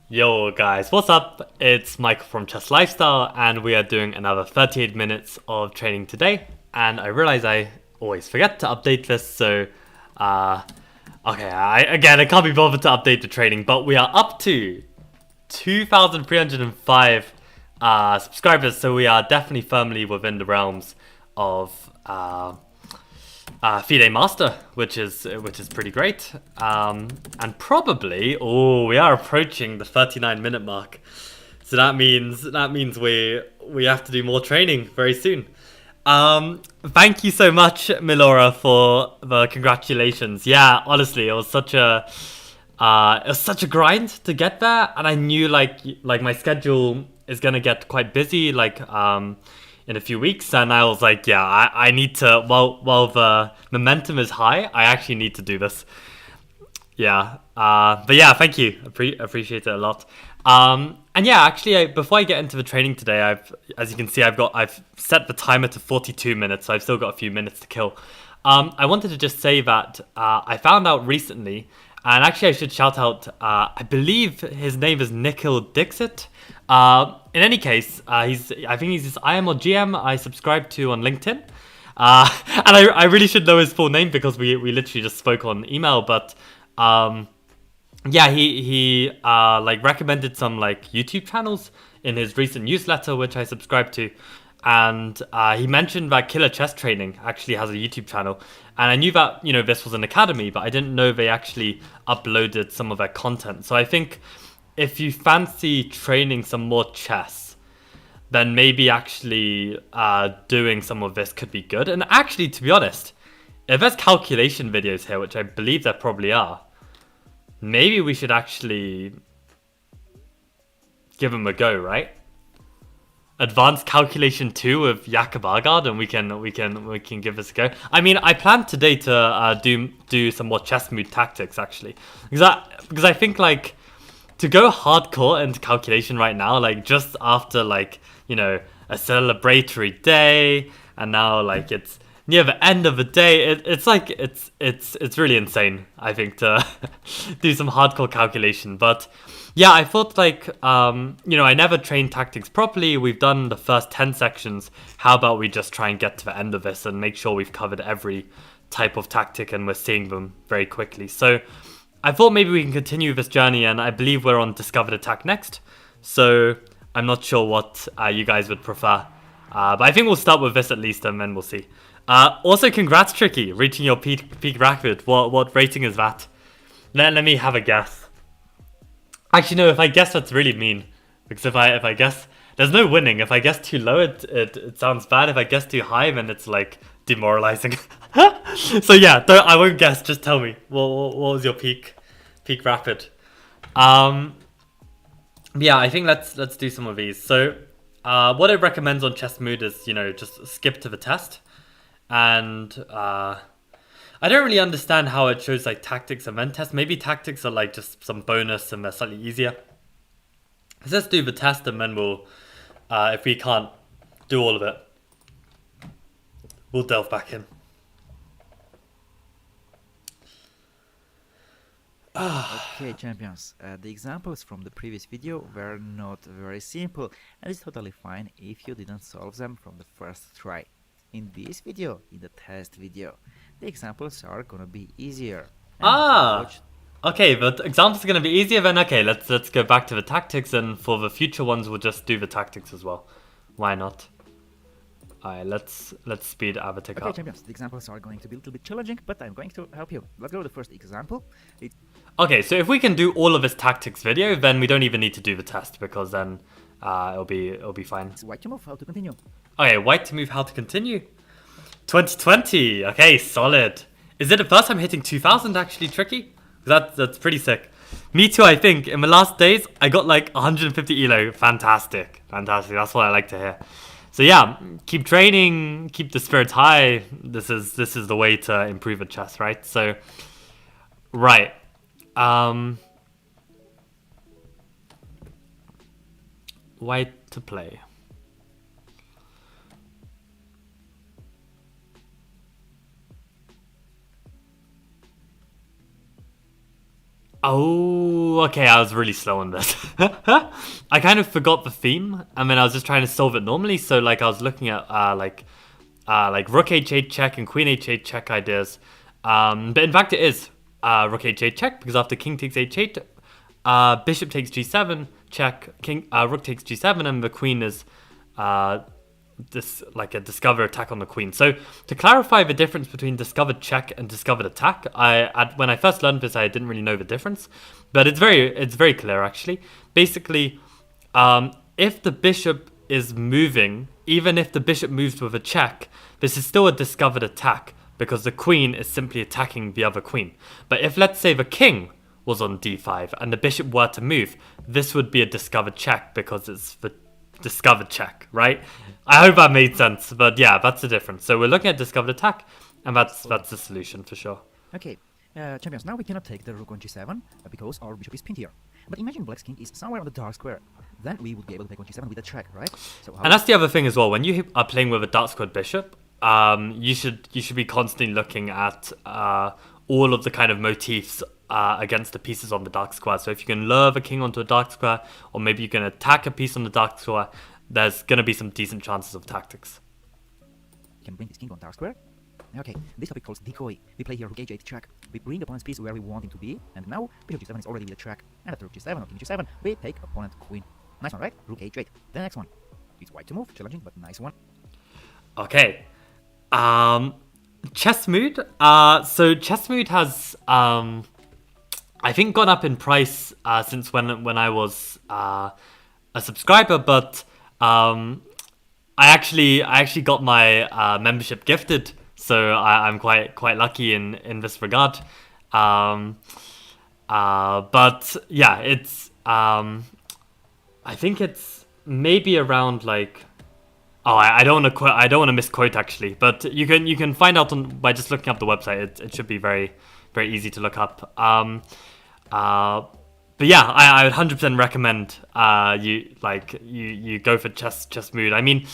Yo guys, what's up? It's Michael from Chess Lifestyle and we are doing another 38 minutes of training today. And I realize I always forget to update this, so okay, I can't be bothered to update the training, but we are up to 2,305 subscribers, so we are definitely firmly within the realms of FIDE Master, which is pretty great. And probably, we are approaching the 39-minute mark, so that means we have to do more training very soon. Thank you so much, Milora, for the congratulations. Yeah, honestly, it was such a grind to get there, and I knew like my schedule is gonna get quite busy in a few weeks, and I was like, yeah, I need to, while the momentum is high, I actually need to do this. Yeah, but yeah, thank you. Appreciate it a lot. And yeah, actually, before I get into the training today, as you can see, I've set the timer to 42 minutes, so I've still got a few minutes to kill. I wanted to just say that I found out recently, and actually I should shout out, I believe his name is Nikhil Dixit. In any case, I think he's this IM or GM I subscribe to on LinkedIn. And I really should know his full name because we literally just spoke on email, but yeah, he like recommended some like YouTube channels in his recent newsletter, which I subscribe to, and he mentioned that Killer Chess Training actually has a YouTube channel, and I knew that this was an academy, but I didn't know they actually uploaded some of their content. So I think if you fancy training some more chess, then maybe actually doing some of this could be good. And actually, to be honest, if there's calculation videos here, which I believe there probably are, maybe we should actually give them a go, right? Advanced calculation 2 with Jakob Aagaard, and we can give this a go. I mean, I plan today to do some more chess mood tactics actually, because I think like to go hardcore into calculation right now, like just after like a celebratory day, and now like it's near the end of the day, it's really insane, I think, to do some hardcore calculation. But yeah, I thought like I never trained tactics properly. We've done the first 10 sections. How about we just try and get to the end of this and make sure we've covered every type of tactic and we're seeing them very quickly. So I thought maybe we can continue this journey, and I believe we're on Discovered Attack next. So I'm not sure what you guys would prefer. But I think we'll start with this at least, and then we'll see. Also, congrats, Tricky, reaching your peak record. What rating is that? Let me have a guess. Actually, no, if I guess, that's really mean. Because if I guess, there's no winning. If I guess too low, it sounds bad. If I guess too high, then it's like demoralizing. So yeah, I won't guess. Just tell me. What was your peak rapid? Yeah, I think let's do some of these. So what it recommends on Chess Mood is just skip to the test, and I don't really understand how it shows like tactics and then test. Maybe tactics are like just some bonus and they're slightly easier. Let's do the test, and then we'll if we can't do all of it, we'll delve back in. Okay, champions, the examples from the previous video were not very simple, and it's totally fine if you didn't solve them from the first try. In this video, in the test video, the examples are gonna be easier. Okay, but examples are gonna be easier then. Okay, let's go back to the tactics, and for the future ones, we'll just do the tactics as well. Why not? Alright, let's speed Avatar Okay, up. champions, the examples are going to be a little bit challenging, but I'm going to help you. Let's go to the first example. Okay, so if we can do all of this tactics video, then we don't even need to do the test, because then it'll be fine. It's white to move, how to continue. Okay, white to move, how to continue. 2020. Okay, solid. Is it the first time hitting 2,000 actually, Tricky? That's pretty sick. Me too, I think. In the last days, I got like 150 elo. Fantastic. That's what I like to hear. So yeah, keep training, keep the spirits high. This is the way to improve at chess, right? So, right. White to play. Oh, Ooh, okay, I was really slow on this. I kind of forgot the theme, and then I was just trying to solve it normally. So like I was looking at like rook h8 check and queen h8 check ideas. But in fact it is rook h8 check, because after king takes h8, bishop takes g7 check, rook takes g7, and the queen is this like a discover attack on the queen. So to clarify the difference between discovered check and discovered attack, when I first learned this I didn't really know the difference, but it's very clear actually. Basically, if the bishop is moving, even if the bishop moves with a check, this is still a discovered attack because the queen is simply attacking the other queen. But if, let's say, the king was on d5 and the bishop were to move, this would be a discovered check because it's the discovered check, right? I hope that made sense, but yeah, that's the difference. So we're looking at discovered attack, and that's the solution for sure. Okay, champions, now we cannot take the rook on g7 because our bishop is pinned here. But imagine black's king is somewhere on the dark square. Then we would be able to take on g7 with a check, right? So and that's the other thing as well. When you are playing with a dark squared bishop, you should be constantly looking at all of the kind of motifs against the pieces on the dark square. So if you can lure the king onto a dark square, or maybe you can attack a piece on the dark square, there's going to be some decent chances of tactics. We can bring this king on dark square. Okay, this topic calls decoy. We play here rook h8 check. We bring opponent's piece where we want him to be, and now bishop g7 is already with a check. And after rook g7 or king g7, we take opponent queen. Nice one, right? Rook h8. The next one. It's white to move, challenging, but nice one. Okay. Chess Mood. So Chess Mood has I think gone up in price since when I was a subscriber, but I actually got my membership gifted, so I'm quite lucky in this regard. But yeah, it's I think it's maybe around like, oh, I don't want to misquote actually, but you can find out by just looking up the website. It should be very easy to look up. But yeah, I would 100% recommend you go for Chess Mood. I mean,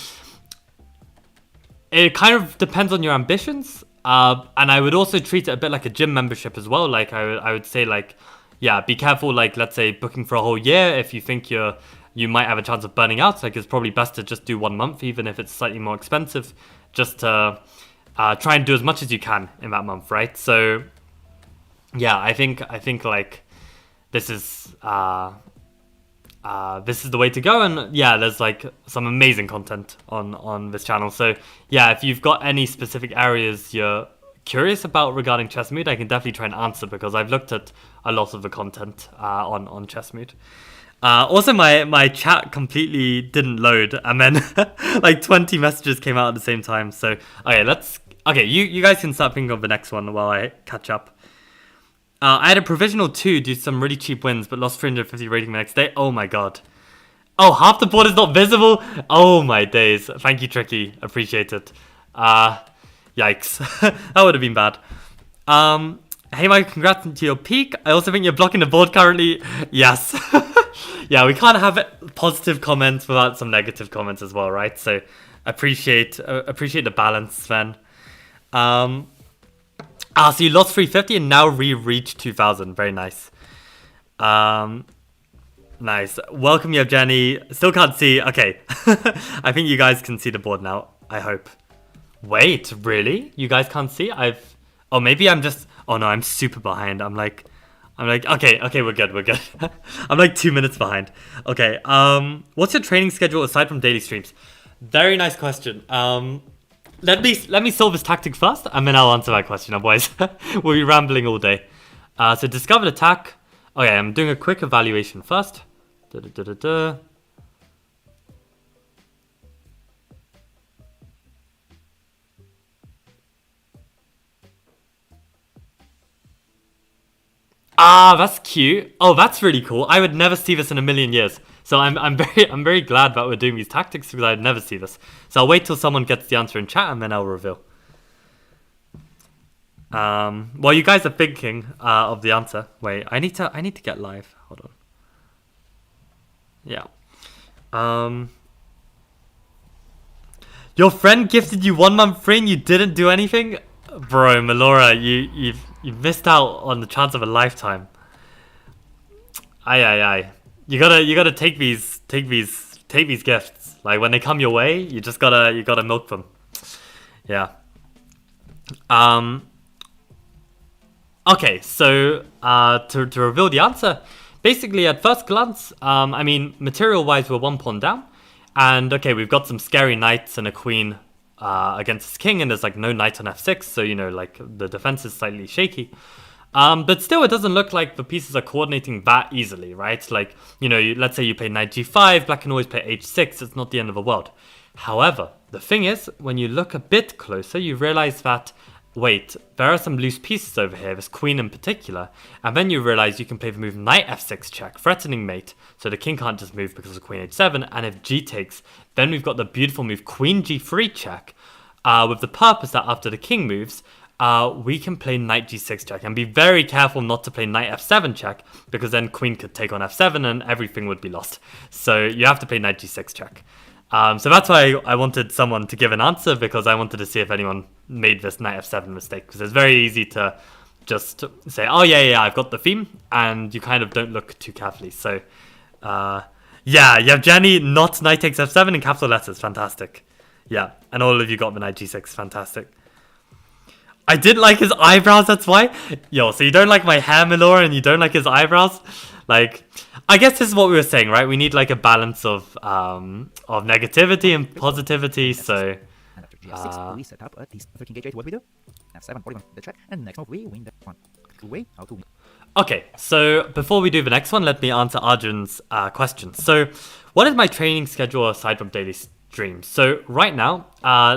it kind of depends on your ambitions, and I would also treat it a bit like a gym membership as well. Like I would say, like, yeah, be careful. Like, let's say booking for a whole year, if you think you might have a chance of burning out, like, it's probably best to just do 1 month, even if it's slightly more expensive, just to try and do as much as you can in that month, right? So yeah, I think like this is the way to go. And yeah, there's like some amazing content on this channel. So yeah, if you've got any specific areas you're curious about regarding Chess Mood, I can definitely try and answer, because I've looked at a lot of the content on Chess Mood. Also, my chat completely didn't load, and then like 20 messages came out at the same time. So okay, you guys can start thinking of the next one while I catch up. I had a provisional 2 due to some really cheap wins, but lost 350 rating the next day. Oh my god. Oh, half the board is not visible? Oh my days. Thank you, Tricky. Appreciate it. Yikes. That would have been bad. Hey Mike, congrats to your peak. I also think you're blocking the board currently. Yes. Yeah, we can't have positive comments without some negative comments as well, right? So appreciate the balance, Sven. So you lost 350 and now reached 2000. Very nice. Nice. Welcome, Yevgeny. Still can't see. Okay. I think you guys can see the board now, I hope. Wait, really? You guys can't see? Oh, maybe I'm just... Oh no, I'm super behind. I'm like, okay, we're good. I'm like 2 minutes behind. Okay, what's your training schedule aside from daily streams? Very nice question. Let me solve this tactic first, and then I'll answer that question. Otherwise, we'll be rambling all day. So discovered attack. Okay, I'm doing a quick evaluation first. Ah, that's cute. Oh, that's really cool. I would never see this in a million years. So I'm very glad that we're doing these tactics, because I'd never see this. So I'll wait till someone gets the answer in chat, and then I'll reveal. While you guys are thinking of the answer, wait, I need to get live. Hold on. Yeah. Your friend gifted you 1 month free and you didn't do anything? Bro, Melora, you missed out on the chance of a lifetime. Aye. You gotta take these gifts. Like when they come your way, you gotta milk them. Yeah. Um. Okay, so to reveal the answer, basically at first glance, I mean, material-wise, we're one pawn down, and okay, we've got some scary knights and a queen against his king, and there's like no knight on f6, so you know, like the defense is slightly shaky. But still, it doesn't look like the pieces are coordinating that easily, right? Like, you know, let's say you play knight g5, black can always play h6, it's not the end of the world. However, the thing is, when you look a bit closer, you realize that, wait, there are some loose pieces over here, this queen in particular, and then you realize you can play the move knight f6 check, threatening mate, so the king can't just move because of queen h7, and if g takes, then we've got the beautiful move queen g3 check, with the purpose that after the king moves, we can play knight g6 check, and be very careful not to play knight f7 check, because then queen could take on f7 and everything would be lost. So you have to play knight g6 check. So that's why I wanted someone to give an answer, because I wanted to see if anyone made this knight f7 mistake, because it's very easy to just say, oh yeah, I've got the theme, and you kind of don't look too carefully. So yeah, Yevgeny, not knight takes f7 in capital letters, fantastic. Yeah, and all of you got the knight g6, fantastic. I didn't like his eyebrows, that's why. Yo, so you don't like my hair, Milora, and you don't like his eyebrows? Like, I guess this is what we were saying, right? We need like a balance of negativity and positivity, so... And after g6, we set up a t13 gauge 8. What we do? f7, polygon the check, and next move we win that one. Way how to win. Okay, so before we do the next one, let me answer Arjun's questions. So, what is my training schedule aside from daily streams? So, right now,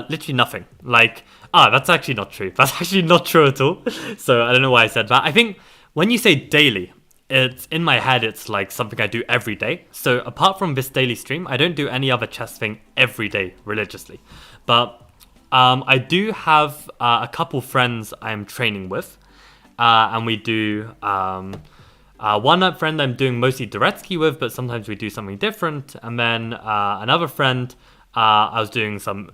literally nothing. Like, that's actually not true. That's actually not true at all. So, I don't know why I said that. I think when you say daily, it's in my head, it's like something I do every day. So, apart from this daily stream, I don't do any other chess thing every day religiously. But I do have a couple friends I'm training with. And we do one friend I'm doing mostly Dvoretsky with, but sometimes we do something different. And then another friend I was doing some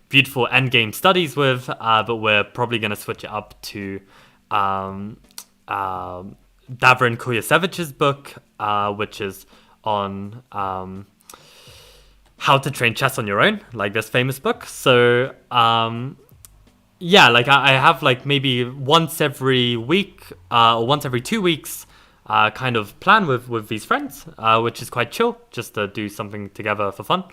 beautiful endgame studies with, but we're probably going to switch it up to Davrin Kuyasevich's book, which is on how to train chess on your own, like this famous book. So yeah, like I have like maybe once every week or once every 2 weeks kind of plan with these friends, which is quite chill, just to do something together for fun.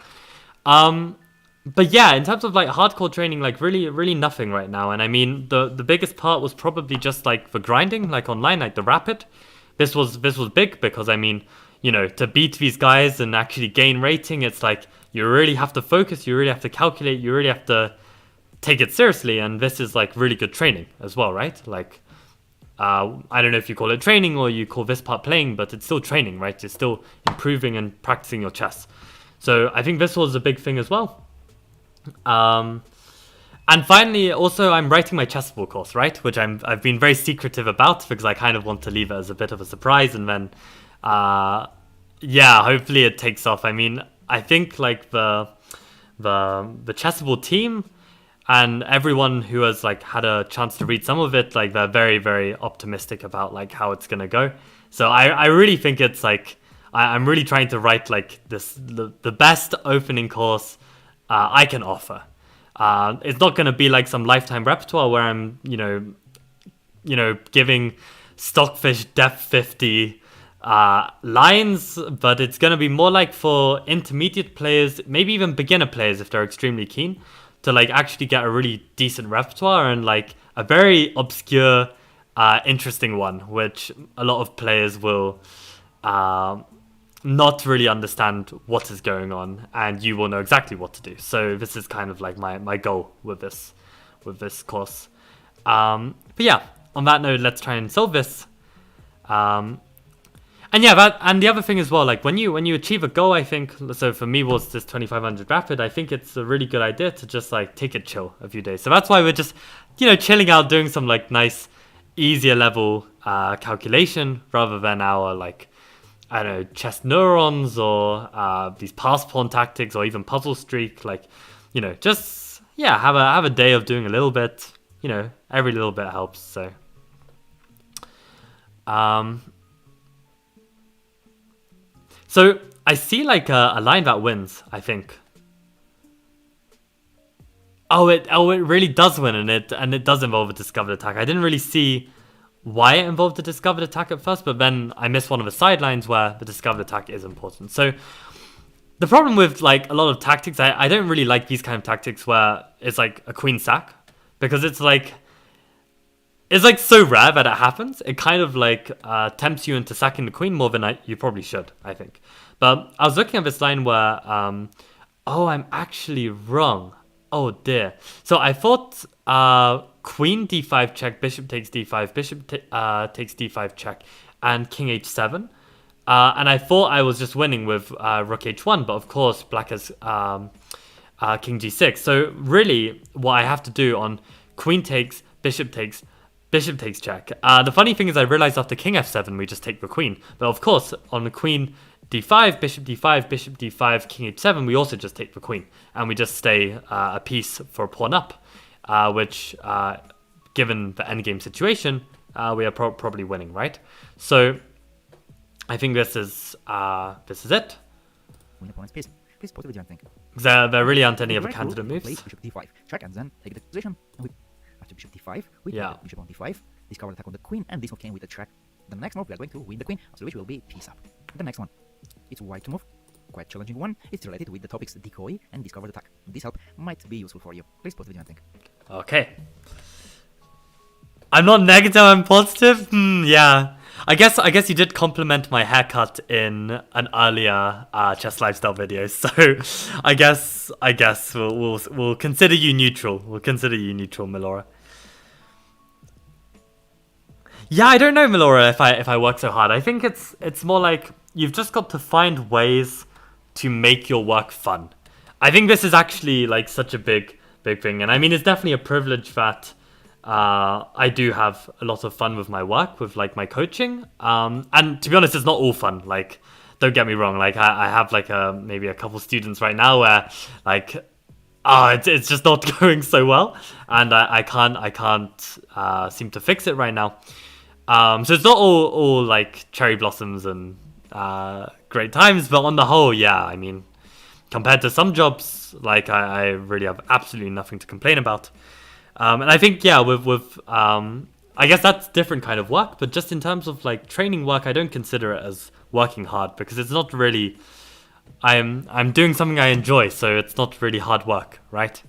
But yeah, in terms of like hardcore training, like really nothing right now. And I mean, the biggest part was probably just like the grinding, like online, like the rapid. This was big because I mean, you know, to beat these guys and actually gain rating, it's like you really have to focus, you really have to calculate, you really have to take it seriously, and this is like really good training as well, right? Like I don't know if you call it training or you call this part playing, but it's still training, right? It's still improving and practicing your chess. So I think this was a big thing as well. And finally, also I'm writing my chessable course, right? Which I've been very secretive about because I kind of want to leave it as a bit of a surprise, and then yeah, hopefully it takes off. I mean, I think like the chessable team and everyone who has like had a chance to read some of it, like they're very optimistic about like how it's gonna go. So I really think it's like I'm really trying to write like the best opening course I can offer. It's not gonna be like some lifetime repertoire where I'm you know giving Stockfish depth 50 lines, but it's gonna be more like for intermediate players, maybe even beginner players if they're extremely keen, to like actually get a really decent repertoire and like a very obscure, interesting one, which a lot of players will not really understand what is going on, and you will know exactly what to do. So this is kind of like my goal with this course. But yeah, on that note, let's try and solve this. And yeah, and the other thing as well, like when you achieve a goal, I think, so for me was this 2500 rapid, I think it's a really good idea to just like take it chill a few days. So that's why we're just, chilling out, doing some like nice, easier level calculation rather than our like, I don't know, chess neurons or these pass pawn tactics or even puzzle streak. Like, just, yeah, have a day of doing a little bit, every little bit helps. So, So I see like a line that wins, I think. Oh, it really does win, and it does involve a discovered attack. I didn't really see why it involved a discovered attack at first, but then I missed one of the sidelines where the discovered attack is important. So the problem with like a lot of tactics, I don't really like these kind of tactics where it's like a queen sack, because it's like so rare that it happens. It kind of like tempts you into sacking the queen more than you probably should, I think. But I was looking at this line where, oh, I'm actually wrong. Oh dear. So I thought queen d5 check, bishop takes d5, bishop takes d5 check, and king h7. And I thought I was just winning with rook h1, but of course black has king g6. So really what I have to do on queen takes, bishop takes check. The funny thing is I realized after king f7 we just take the queen. But of course on the queen d5, bishop d5, king h7, we also just take the queen. And we just stay a piece for a pawn up, which given the endgame situation, we are probably winning, right? So I think this is it. Win opponent's piece. Please pause the video and think. There really aren't any The other right candidate rook, moves. place bishop d5, check, and then take the position. And after bishop d5, we take bishop on d5, discover attack on the queen, and this move came with a check. The next move we are going to win the queen, after which will be piece up. The next one, it's white to move. Quite challenging one. It's related with the topics decoy and discovered attack. This help might be useful for you. Please pause the video and think. Okay. I'm not negative, I'm positive? Yeah. I guess you did compliment my haircut in an earlier chess lifestyle video, so I guess we'll consider you neutral. We'll consider you neutral, Melora. Yeah, I don't know, Melora, if I work so hard. I think it's more like you've just got to find ways to make your work fun. I think this is actually like such a big thing, and I mean it's definitely a privilege that I do have a lot of fun with my work, with like my coaching. And to be honest, it's not all fun. Like, don't get me wrong. Like, I have like maybe a couple students right now where like, it's just not going so well, and I can't seem to fix it right now. So it's not all like cherry blossoms and great times, but on the whole, yeah. I mean, compared to some jobs, like I really have absolutely nothing to complain about. And I think, yeah, with I guess that's different kind of work, but just in terms of like training work, I don't consider it as working hard, because it's not really, I'm doing something I enjoy, so it's not really hard work, right?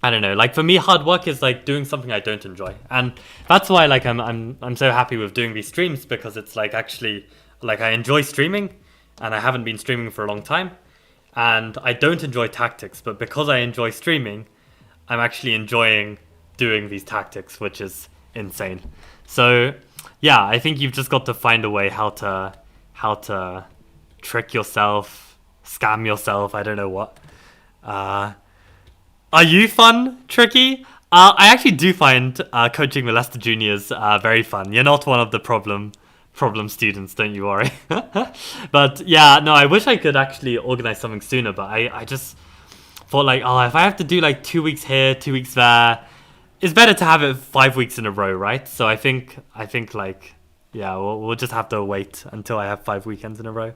I don't know, like for me, hard work is like doing something I don't enjoy, and that's why like I'm so happy with doing these streams, because it's like actually like I enjoy streaming, and I haven't been streaming for a long time, and I don't enjoy tactics, but because I enjoy streaming, I'm actually enjoying doing these tactics, which is insane. So yeah, I think you've just got to find a way how to trick yourself, scam yourself, I don't know what. Are you fun, Tricky? I actually do find coaching the Leicester Juniors very fun. You're not one of the problem students, don't you worry. But yeah, no, I wish I could actually organize something sooner, but I just thought like, oh, if I have to do like 2 weeks here, 2 weeks there, it's better to have it 5 weeks in a row, right? So I think like, yeah, we'll just have to wait until I have 5 weekends in a row.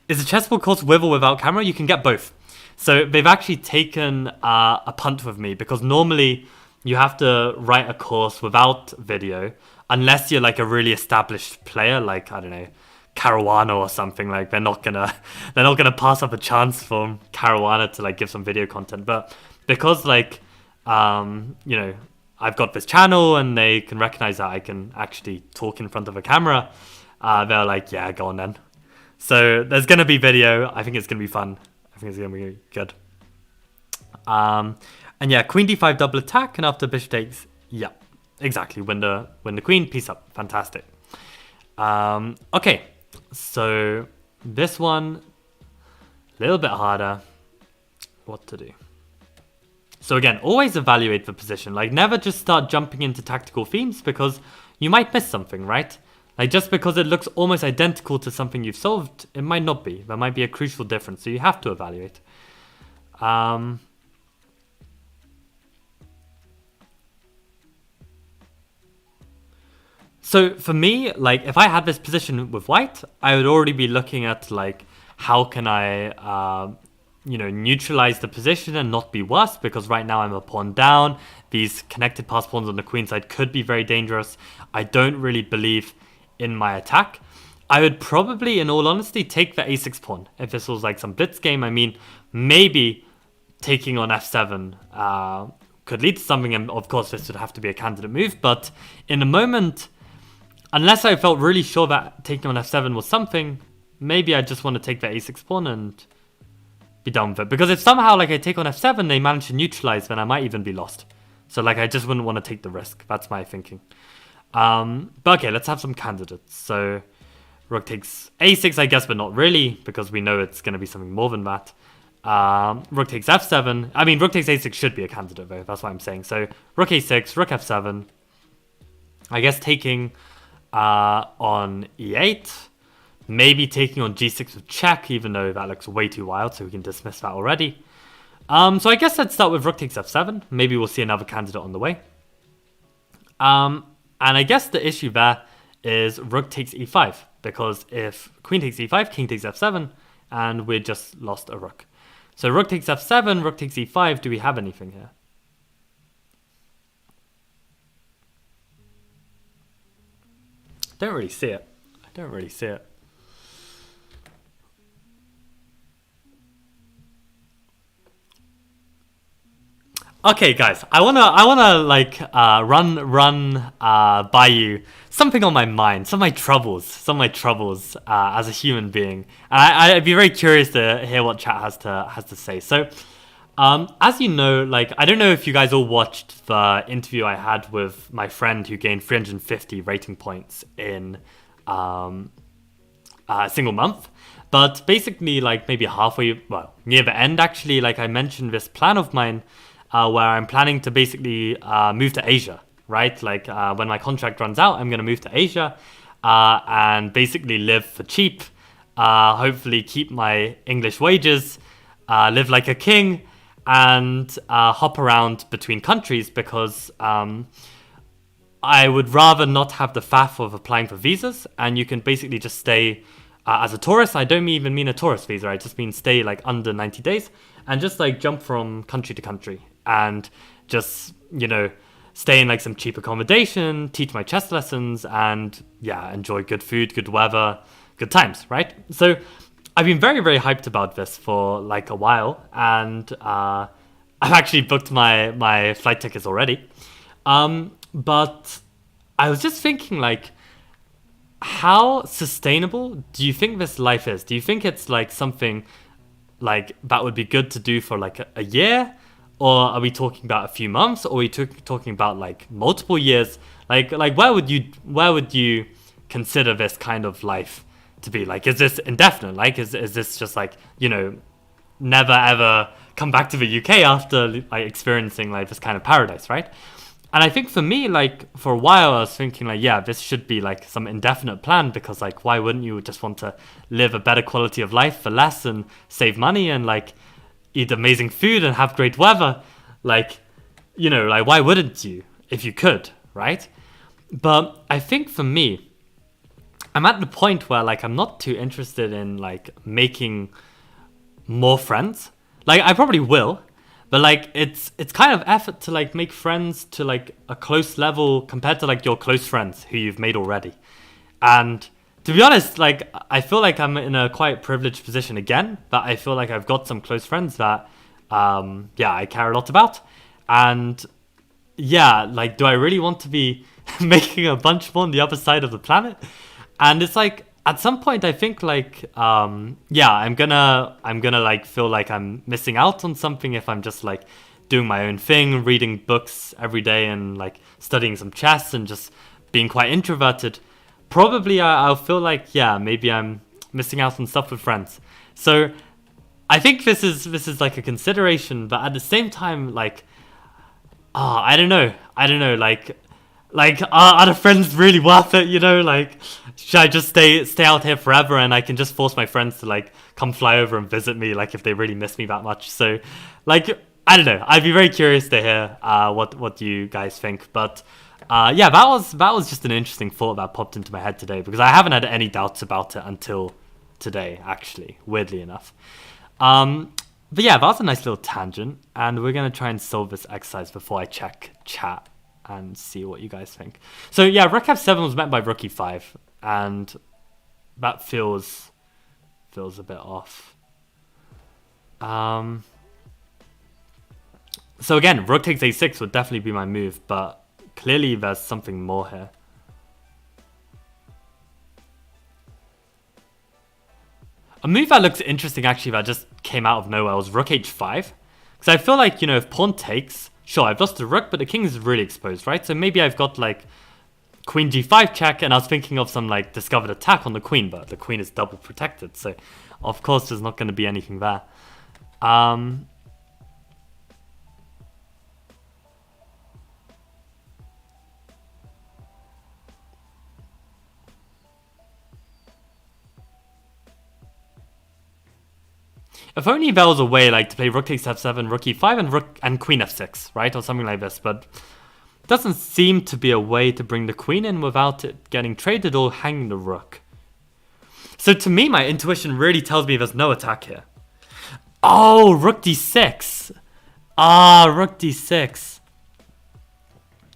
Is the chessboard course with or without camera? You can get both. So they've actually taken a punt with me, because normally you have to write a course without video unless you're like a really established player, like, I don't know, Caruana or something. Like they're not gonna pass up a chance for Caruana to like give some video content. But because like you know, I've got this channel and they can recognize that I can actually talk in front of a camera, they're like, yeah, go on then. So there's gonna be video. I think it's gonna be fun. I think it's gonna be good. And yeah, queen d5 double attack, and after bishop takes, yeah, exactly. Win the queen, piece up, fantastic. Okay, so this one, a little bit harder. What to do? So again, always evaluate the position. Like never just start jumping into tactical themes, because you might miss something, right? Like just because it looks almost identical to something you've solved, it might not be. There might be a crucial difference, so you have to evaluate. So for me, like if I had this position with white, I would already be looking at like how can I, neutralize the position and not be worse, because right now I'm a pawn down. These connected pass pawns on the queen side could be very dangerous. I don't really believe in my attack. I would probably, in all honesty, take the a6 pawn if this was like some blitz game. I mean, maybe taking on f7 could lead to something, and of course this would have to be a candidate move, but in the moment, unless I felt really sure that taking on f7 was something, maybe I just want to take the a6 pawn and be done with it. Because if somehow like I take on f7, they manage to neutralize, then I might even be lost. So like I just wouldn't want to take the risk. That's my thinking. But okay, let's have some candidates. So rook takes a6, I guess, but not really, because we know it's going to be something more than that. Rook takes f7. I mean, rook takes a6 should be a candidate, though. That's what I'm saying. So rook a6, rook f7. I guess taking on e8. Maybe taking on g6 with check, even though that looks way too wild, so we can dismiss that already. So I guess let's start with rook takes f7. Maybe we'll see another candidate on the way. And I guess the issue there is rook takes e5, because if queen takes e5, king takes f7, and we just lost a rook. So rook takes f7, rook takes e5. Do we have anything here? Don't really see it. I don't really see it. Okay, guys, I wanna like run by you something on my mind, some of my troubles as a human being, and I'd be very curious to hear what chat has to say. So, as you know, like I don't know if you guys all watched the interview I had with my friend who gained 350 rating points in a single month. But basically, like maybe halfway, well, near the end actually, like I mentioned this plan of mine. Where I'm planning to basically move to Asia, right? Like when my contract runs out, I'm going to move to Asia and basically live for cheap, hopefully keep my English wages, live like a king, and hop around between countries, because I would rather not have the faff of applying for visas, and you can basically just stay as a tourist. I don't even mean a tourist visa, I just mean stay like under 90 days and just like jump from country to country and just, stay in like some cheap accommodation, teach my chess lessons, and yeah, enjoy good food, good weather, good times, right? So I've been very, very hyped about this for like a while, and I've actually booked my flight tickets already. But I was just thinking, like, how sustainable do you think this life is? Do you think it's like something like that would be good to do for like a year? Or are we talking about a few months? Or are we talking about like multiple years? Like where would you consider this kind of life to be? Like, is this indefinite? Like, is this just like, never ever come back to the UK after like experiencing like this kind of paradise, right? And I think for me, like for a while, I was thinking like, yeah, this should be like some indefinite plan, because like, why wouldn't you just want to live a better quality of life for less and save money and like eat amazing food and have great weather? Like, like why wouldn't you if you could, right? But I think for me, I'm at the point where like I'm not too interested in like making more friends. Like I probably will, but like it's kind of effort to like make friends to like a close level compared to like your close friends who you've made already. And to be honest, like I feel like I'm in a quite privileged position again, that I feel like I've got some close friends that I care a lot about. And yeah, like do I really want to be making a bunch more on the other side of the planet? And it's like at some point I think like I'm gonna like feel like I'm missing out on something if I'm just like doing my own thing, reading books every day and like studying some chess and just being quite introverted. Probably I'll feel like, yeah, maybe I'm missing out on stuff with friends. So I think this is like a consideration, but at the same time, like, I don't know, like are the friends really worth it? Like, should I just stay out here forever and I can just force my friends to like come fly over and visit me, like if they really miss me that much? So, like, I don't know. I'd be very curious to hear what you guys think, but Yeah, that was just an interesting thought that popped into my head today because I haven't had any doubts about it until today, actually, weirdly enough. But yeah, that was a nice little tangent, and we're gonna try and solve this exercise before I check chat and see what you guys think. So yeah, rook f7 was met by rook e5, and that feels a bit off. So again, rook takes a6 would definitely be my move, but clearly there's something more here. A move that looks interesting actually that just came out of nowhere was rook h5. Because I feel like, you know, if pawn takes, sure, I've lost the rook, but the king is really exposed, right? So maybe I've got like queen g5 check, and I was thinking of some like discovered attack on the queen, but the queen is double protected. So of course there's not going to be anything there. If only there was a way like to play rook takes f7, rook e5, and rook and queen f6, right? Or something like this, but it doesn't seem to be a way to bring the queen in without it getting traded or hanging the rook. So to me, my intuition really tells me there's no attack here. Oh, rook d6. Rook d6.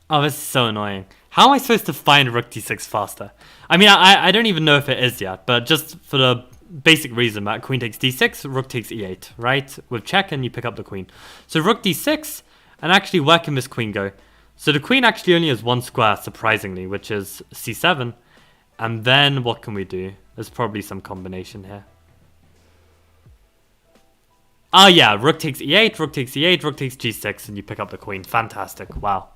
Oh, this is so annoying. How am I supposed to find rook d6 faster? I mean, I don't even know if it is yet, but just for the basic reason that queen takes d6, rook takes e8, right? With check and you pick up the queen. So rook d6, and actually where can this queen go? So the queen actually only has one square, surprisingly, which is c7. And then what can we do? There's probably some combination here. Oh yeah, rook takes e8, rook takes e8, rook takes g6, and you pick up the queen. Fantastic. Wow.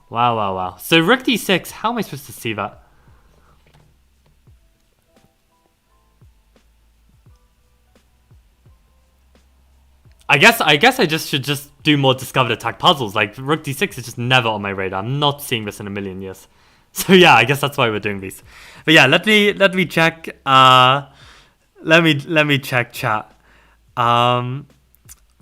Wow, wow, wow. So rook d6, how am I supposed to see that? I guess I just should do more discovered attack puzzles. Like rook d6 is just never on my radar. I'm not seeing this in a million years. So yeah, I guess that's why we're doing these. But yeah, let me check. Let me check chat. I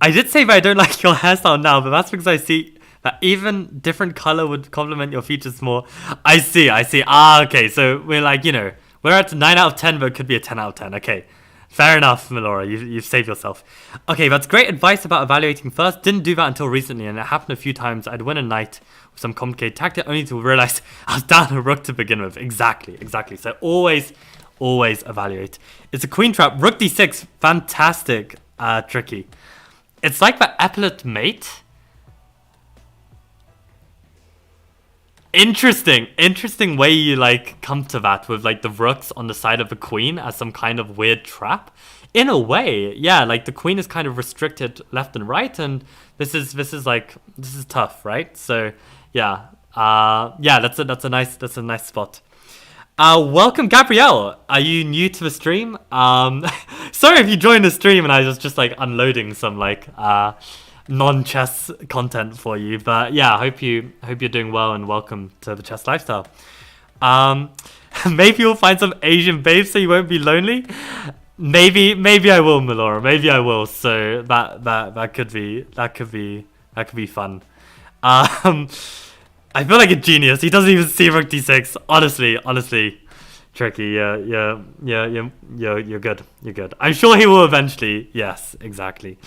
did say that I don't like your hairstyle now, but that's because I see that even different color would complement your features more. I see. Okay. So we're like, you know, we're at 9 out of 10, but it could be a 10 out of 10. Okay. Fair enough, Melora. You've saved yourself. Okay, that's great advice about evaluating first. Didn't do that until recently, and it happened a few times. I'd win a knight with some complicated tactic, only to realize I was down a rook to begin with. Exactly. So always evaluate. It's a queen trap. Rook d6, fantastic. Tricky. It's like the epaulet mate. Interesting way you like come to that with like the rooks on the side of the queen as some kind of weird trap. In a way, yeah, like the queen is kind of restricted left and right, and this is tough, right? So yeah, that's a nice spot. Welcome, Gabrielle. Are you new to the stream? Sorry if you joined the stream and I was just like unloading some like non-chess content for you, but yeah, I hope you're doing well and welcome to the chess lifestyle. Maybe you'll find some Asian babes so you won't be lonely. Maybe I will, Melora. Maybe I will. So that could be fun. I feel like a genius. He doesn't even see rook d6. Honestly, Tricky. You're good. You're good. I'm sure he will eventually. Yes, exactly.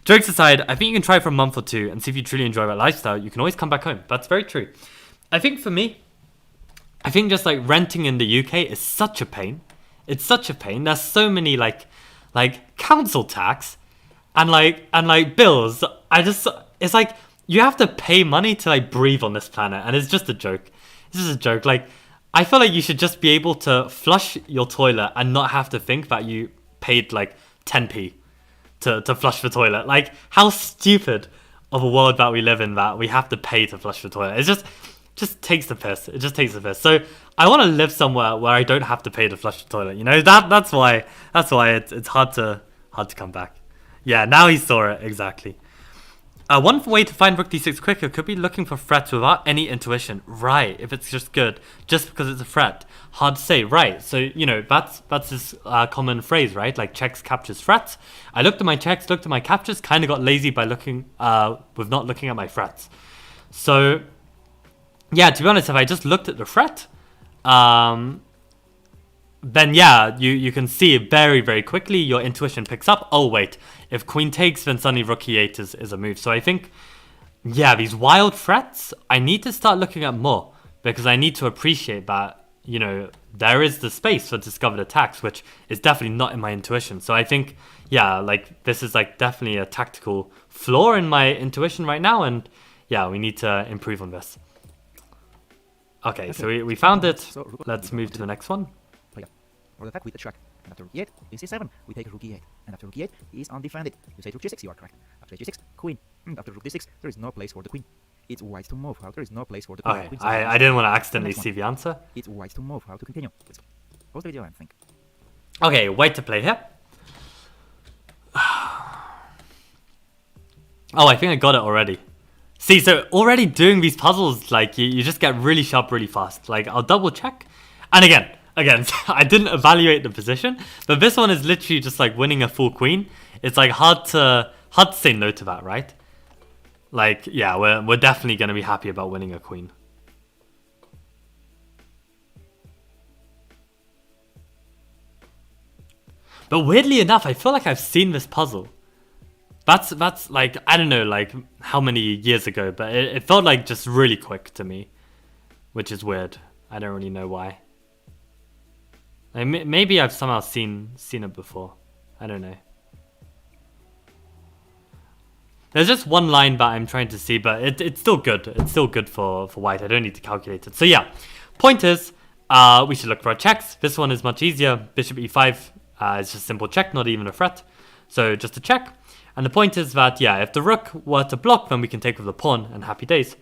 Jokes aside, I think you can try for a month or two and see if you truly enjoy that lifestyle. You can always come back home. That's very true. I think for me, just like renting in the UK is such a pain. It's such a pain. There's so many like council tax and like bills. It's like you have to pay money to like breathe on this planet, and it's just a joke. It's just a joke. Like I feel like you should just be able to flush your toilet and not have to think that you paid like 10p to flush the toilet. Like how stupid of a world that we live in that we have to pay to flush the toilet. It's just takes the piss. It just takes the piss. So I want to live somewhere where I don't have to pay to flush the toilet. You know, that's why it's hard to come back. Yeah, now he saw it exactly. One way to find rook d6 quicker could be looking for threats without any intuition. Right, if it's just good, just because it's a threat. Hard to say, right. So, you know, that's this common phrase, right? Like checks, captures, threats. I looked at my checks, looked at my captures, kind of got lazy by looking with not looking at my threats. So yeah, to be honest, if I just looked at the threat, then yeah, you can see very, very quickly your intuition picks up. Oh, wait, if queen takes, then suddenly rook e8 is a move. So I think, yeah, these wild threats, I need to start looking at more because I need to appreciate that, you know, there is the space for discovered attacks, which is definitely not in my intuition. So I think, yeah, like this is like definitely a tactical flaw in my intuition right now. And yeah, we need to improve on this. Okay, so we found it. Let's move to the next one. Or attack with the check. And after rook e8, in c7, we take rook e8. And after rook e8, he is undefended. You say rook g6, you are correct. After h6, queen. And after rook d6, there is no place for the queen. It's white to move. How there is no place for the queen. Okay, I didn't want to accidentally see the answer. It's white to move. How to continue? Let's pause the video and think. Okay, white to play here. Oh, I think I got it already. See, so already doing these puzzles, like you just get really sharp really fast. Like I'll double check. And again, I didn't evaluate the position, but this one is literally just like winning a full queen. It's like hard to say no to that, right? Like, yeah, we're definitely going to be happy about winning a queen. But weirdly enough, I feel like I've seen this puzzle. That's like, I don't know, like how many years ago, but it felt like just really quick to me, which is weird. I don't really know why. Like, maybe I've somehow seen it before. I don't know. There's just one line that I'm trying to see, but it's still good. It's still good for white. I don't need to calculate it. So yeah, point is, we should look for our checks. This one is much easier. Bishop e5 is just a simple check, not even a threat. So just a check. And the point is that, yeah, if the rook were to block, then we can take with the pawn and happy days.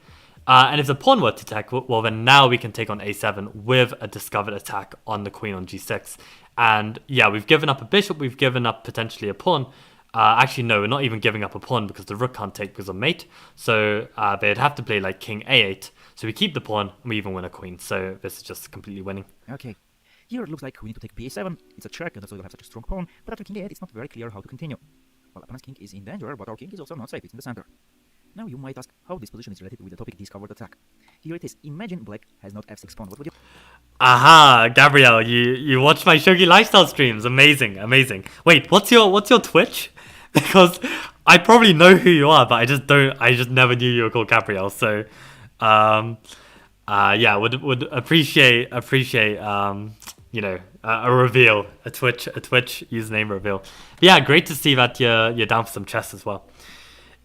And if the pawn were to attack, well, then now we can take on a7 with a discovered attack on the queen on g6. And yeah, we've given up a bishop, we've given up potentially a pawn. Actually, no, we're not even giving up a pawn because the rook can't take because of mate. So they'd have to play like king a8. So we keep the pawn and we even win a queen. So this is just completely winning. Okay. Here it looks like we need to take b7. It's a check and also we don't have such a strong pawn. But after king a8, it's not very clear how to continue. Well, opponent's king is in danger, but our king is also not safe. It's in the center. Now you might ask how this position is related with the topic discovered attack. Here it is. Imagine black has not f6 pawn. What would you... Aha, Gabriel, you watch my Shogi lifestyle streams. Amazing, amazing. Wait, what's your Twitch? Because I probably know who you are, but I just never knew you were called Gabriel. So yeah, would appreciate you know, a reveal, a Twitch username reveal. But yeah, great to see that you're down for some chess as well.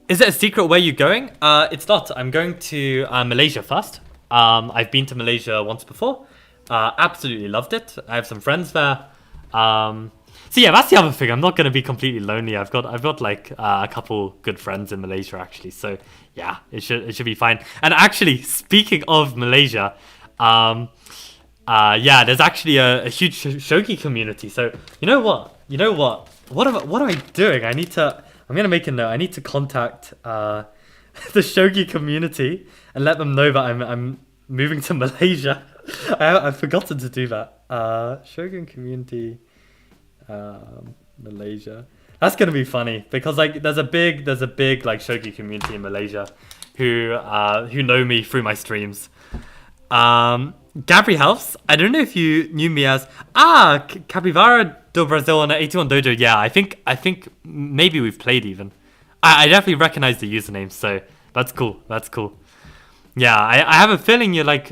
Is it a secret where you're going? It's not. I'm going to Malaysia first. I've been to Malaysia once before. Absolutely loved it. I have some friends there. So yeah, that's the other thing. I'm not going to be completely lonely. I've got like a couple good friends in Malaysia actually. So yeah, it should be fine. And actually, speaking of Malaysia, yeah, there's actually a huge shogi community. So you know what? What am I doing? I'm gonna make a note. I need to contact the shogi community and let them know that I'm moving to Malaysia. I've forgotten to do that. Shogun community, Malaysia. That's gonna be funny because like there's a big like shogi community in Malaysia who know me through my streams. Gabri House, I don't know if you knew me as Capivara do Brazil on 81 Dojo. Yeah, I think maybe we've played even. I definitely recognize the username, so that's cool. Yeah, I have a feeling you're like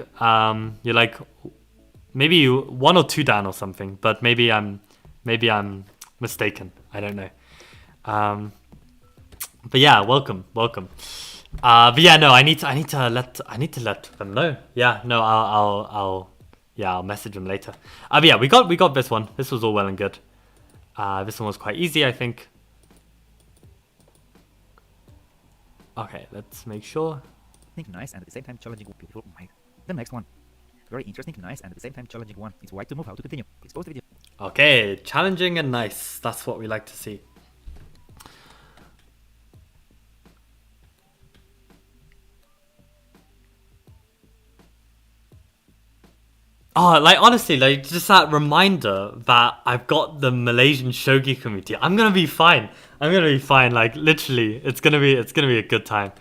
maybe 1 or 2 down or something, but maybe I'm mistaken. I don't know. But yeah, welcome. But yeah, no, I need to let them know. Yeah, no, I'll message them later. But yeah, we got this one. This was all well and good. This one was quite easy, I think. Okay, let's make sure. Nice and at the same time challenging. Beautiful. The next one. Very interesting, nice, and at the same time challenging one. It's white to move. How to continue? Please pause the video. Okay, challenging and nice. That's what we like to see. Oh, like honestly, like just that reminder that I've got the Malaysian shogi community. I'm gonna be fine. Like literally, it's gonna be a good time.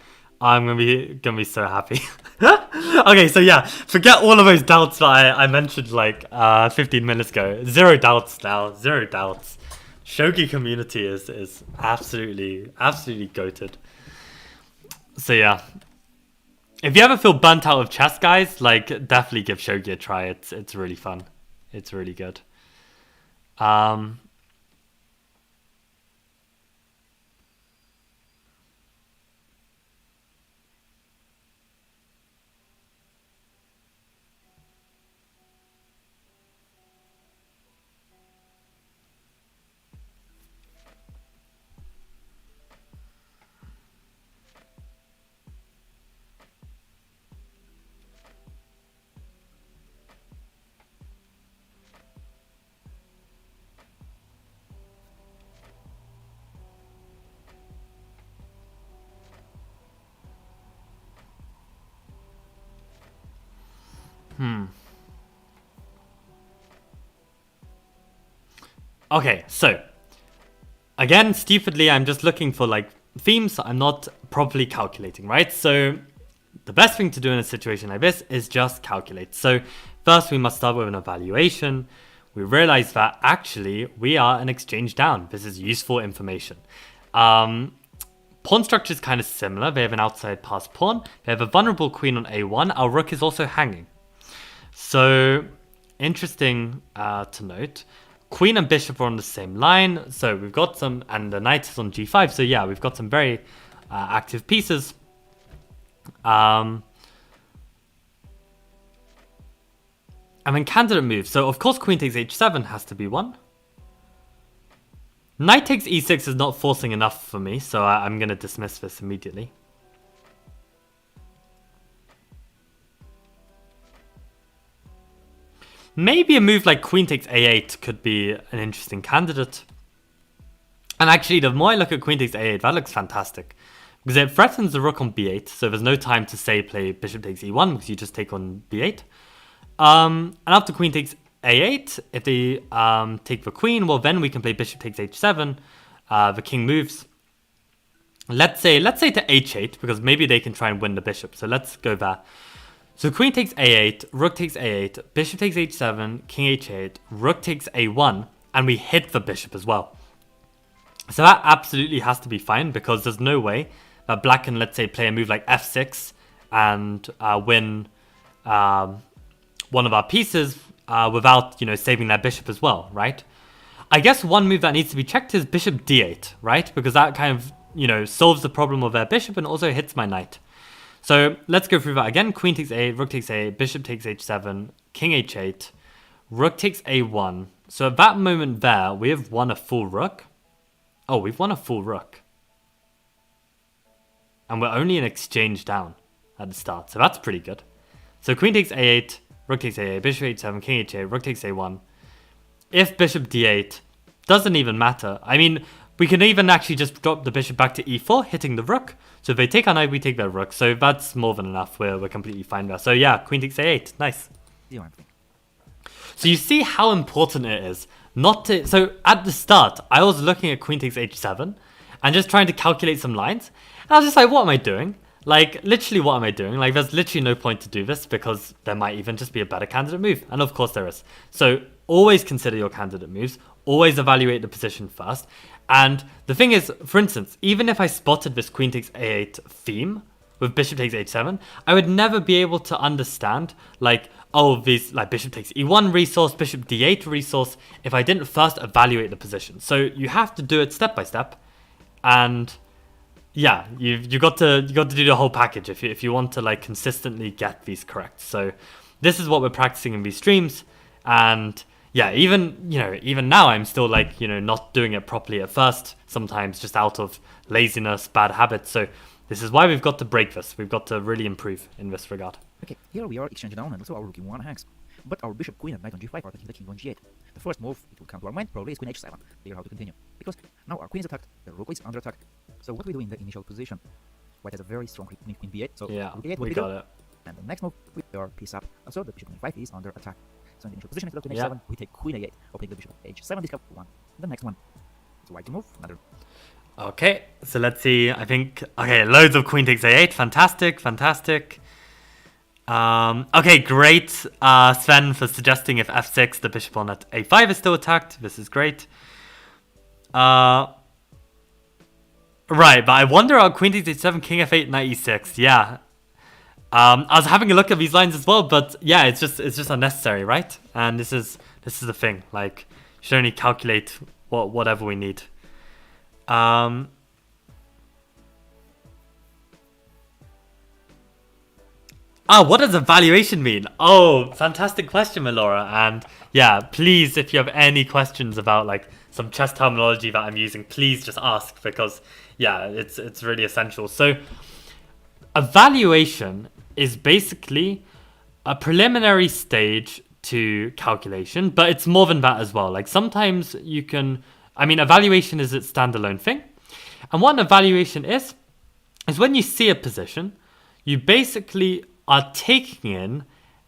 I'm gonna be so happy. Okay, so yeah, forget all of those doubts that I mentioned like 15 minutes ago. Zero doubts now, zero doubts. Shogi community is absolutely goated. So yeah, if you ever feel burnt out of chess, guys, like definitely give Shogi a try. It's really fun. It's really good. Um, okay, so again, stupidly, I'm just looking for like themes I'm not properly calculating, right? So the best thing to do in a situation like this is just calculate. So first we must start with an evaluation. We realize that actually we are an exchange down. This is useful information. Pawn structure is kind of similar. They have an outside pass pawn. They have a vulnerable queen on a1. Our rook is also hanging. So interesting to note. Queen and bishop are on the same line. So we've got some, and the knight is on g5. So yeah, we've got some very active pieces. And then candidate moves. So of course queen takes h7 has to be one. Knight takes e6 is not forcing enough for me, so I'm going to dismiss this immediately. Maybe a move like queen takes a8 could be an interesting candidate. And actually, the more I look at queen takes a8, that looks fantastic. Because it threatens the rook on b8, so there's no time to say play bishop takes e1, because you just take on b8. And after queen takes a8, if they take the queen, well then we can play bishop takes h7. The king moves. Let's say to h8, because maybe they can try and win the bishop. So let's go there. So queen takes a8, rook takes a8, bishop takes h7, king h8, rook takes a1, and we hit the bishop as well. So that absolutely has to be fine, because there's no way that black can, let's say, play a move like f6 and win one of our pieces without, saving that bishop as well, right? I guess one move that needs to be checked is bishop d8, right? Because that kind of, solves the problem of their bishop and also hits my knight. So let's go through that again. Queen takes a8, rook takes a8, bishop takes h7, king h8, rook takes a1. So at that moment there, we have won a full rook. Oh, we've won a full rook. And we're only an exchange down at the start. So that's pretty good. So queen takes a8, rook takes a8, bishop h7, king h8, rook takes a1. If bishop d8, doesn't even matter. I mean, we can even actually just drop the bishop back to e4, hitting the rook. So if they take our knight, we take their rook. So that's more than enough. We're completely fine there. So yeah, queen takes a8. Nice. So you see how important it is not to... So at the start, I was looking at queen takes h7 and just trying to calculate some lines. And I was just like, what am I doing? Like, literally, what am I doing? Like, there's literally no point to do this because there might even just be a better candidate move. And of course there is. So always consider your candidate moves. Always evaluate the position first. And the thing is, for instance, even if I spotted this queen takes a8 theme with bishop takes h7, I would never be able to understand, like, oh, these, like, bishop takes e1 resource, bishop d8 resource, if I didn't first evaluate the position. So you have to do it step by step. And yeah, you got to do the whole package if you want to, like, consistently get these correct. So this is what we're practicing in these streams. And yeah, even now I'm still, like, not doing it properly at first, sometimes just out of laziness, bad habits. So this is why we've got to break this. We've got to really improve in this regard. Okay, here we are exchanging down and also our rook in 1 hangs. But our bishop, queen and knight on g5 are attacking the king on g8. The first move it will come to our mind probably is queen h7. Clear how to continue. Because now our queen is attacked, the rook is under attack. So what we do in the initial position? White has a very strong queen b8, so Yeah, rook a8, we got it. And the next move, we are piece up. Also, the bishop on e5 is under attack. So in the initial position, if we queen Yeah. h7, we take queen a8, opening the bishop h7, discard 1. The next one, it's white to move, another. Okay, so let's see. I think, okay, loads of queen takes a8. Fantastic, fantastic. Okay, great, Sven, for suggesting if f6, the bishop on at a5 is still attacked. This is great. Right, but I wonder about queen takes h7, king f8, knight e6. Yeah. I was having a look at these lines as well, but yeah, it's just unnecessary, right? And this is the thing. Like, you should only calculate whatever we need. What does evaluation mean? Oh, fantastic question, Melora. And yeah, please, if you have any questions about like some chess terminology that I'm using, please just ask, because yeah, it's really essential. So evaluation is basically a preliminary stage to calculation, but it's more than that as well. Like sometimes you can, evaluation is its standalone thing. And what an evaluation is when you see a position, you basically are taking in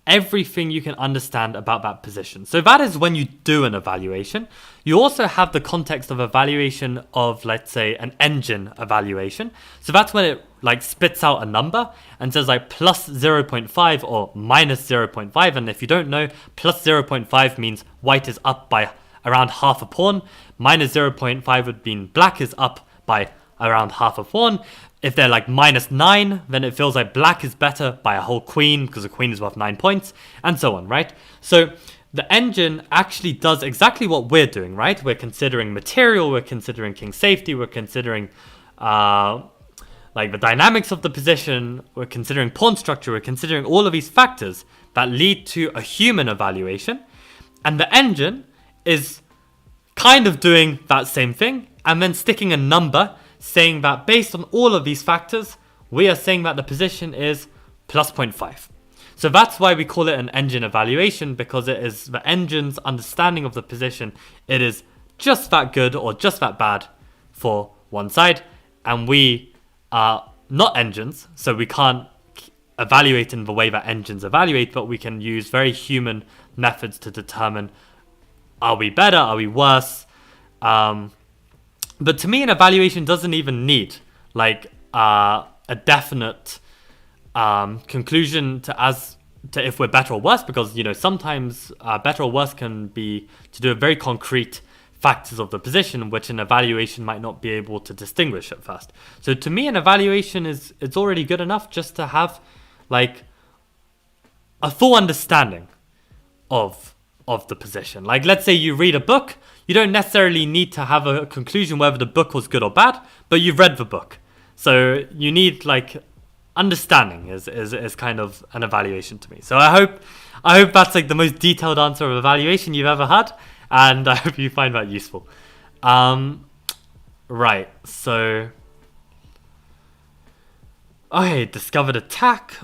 everything you can understand about that position. So that is when you do an evaluation. You also have the context of evaluation of, let's say, an engine evaluation. So that's when it like spits out a number and says like plus 0.5 or minus 0.5. And if you don't know, plus 0.5 means white is up by around half a pawn. Minus 0.5 would mean black is up by around half a pawn. If they're like -9, then it feels like black is better by a whole queen because the queen is worth 9 points, and so on, right? So the engine actually does exactly what we're doing, right? We're considering material, we're considering king safety, we're considering like the dynamics of the position, we're considering pawn structure, we're considering all of these factors that lead to a human evaluation. And the engine is kind of doing that same thing and then sticking a number saying that based on all of these factors, we are saying that the position is plus 0.5. So that's why we call it an engine evaluation, because it is the engine's understanding of the position. It is just that good or just that bad for one side. And we are not engines, so we can't evaluate in the way that engines evaluate, but we can use very human methods to determine, are we better, are we worse? But to me, an evaluation doesn't even need like a definite conclusion to if we're better or worse, because sometimes better or worse can be to do a very concrete factors of the position, which an evaluation might not be able to distinguish at first. So to me, an evaluation it's already good enough just to have like a full understanding of the position. Like, let's say you read a book, you don't necessarily need to have a conclusion whether the book was good or bad, but you've read the book. So you need like understanding is kind of an evaluation to me. So I hope that's like the most detailed answer of evaluation you've ever had, and I hope you find that useful. Right, so okay, discovered attack.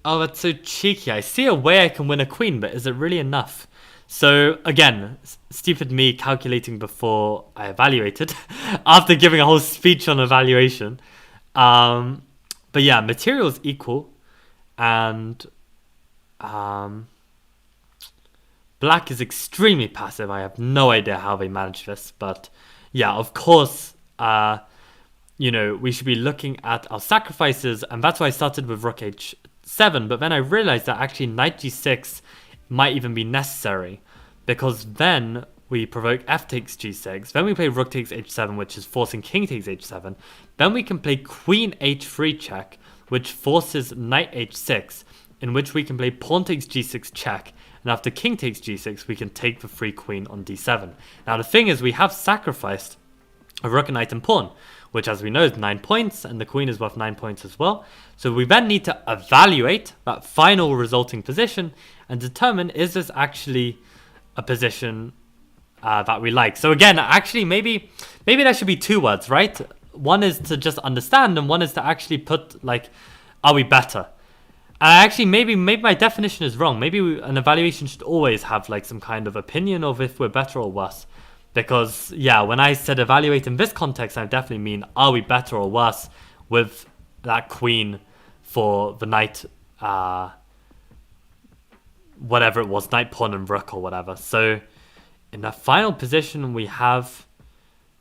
Oh, that's so cheeky. I see a way I can win a queen, but is it really enough? So, again, stupid me calculating before I evaluated, after giving a whole speech on evaluation. But yeah, material is equal, and black is extremely passive. I have no idea how they manage this, but yeah, of course, we should be looking at our sacrifices, and that's why I started with rook h7, but then I realized that actually knight g6 might even be necessary, because then we provoke f takes g6, then we play rook takes h7, which is forcing king takes h7, then we can play queen h3 check, which forces knight h6, in which we can play pawn takes g6 check, and after king takes g6 we can take the free queen on d7. Now the thing is, we have sacrificed a rook, a knight and pawn, which as we know is 9 points, and the queen is worth 9 points as well. So we then need to evaluate that final resulting position and determine, is this actually a position that we like? So again, actually maybe there should be two words, right? One is to just understand, and one is to actually put like, are we better? And actually maybe my definition is wrong. Maybe an evaluation should always have like some kind of opinion of if we're better or worse. Because, yeah, when I said evaluate in this context, I definitely mean, are we better or worse with that queen for the knight whatever it was, knight, pawn, and rook or whatever. So in the final position, we have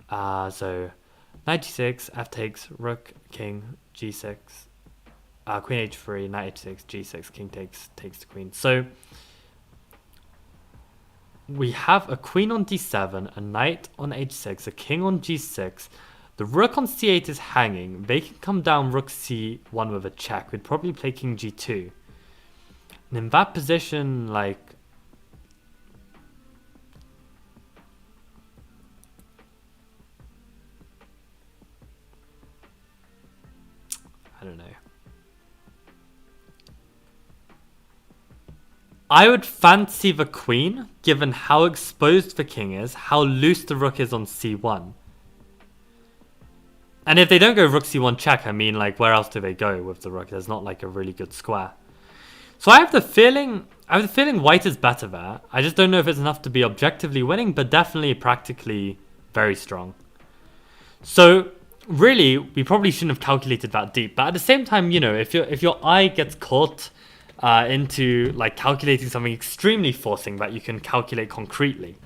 so knight g6, f takes, rook, king, g6, queen h3, knight h6, g6, king takes the queen. So we have a queen on d7, a knight on h6, a king on g6. The rook on c8 is hanging. They can come down rook c1 with a check. We'd probably play king g2. And in that position, like, I don't know. I would fancy the queen, given how exposed the king is, how loose the rook is on c1. And if they don't go rook c1 check, I mean, like, where else do they go with the rook? There's not, like, a really good square. So I have the feeling white is better there. I just don't know if it's enough to be objectively winning, but definitely practically very strong. So really, we probably shouldn't have calculated that deep. But at the same time, you know, if your eye gets caught into like calculating something extremely forcing that you can calculate concretely,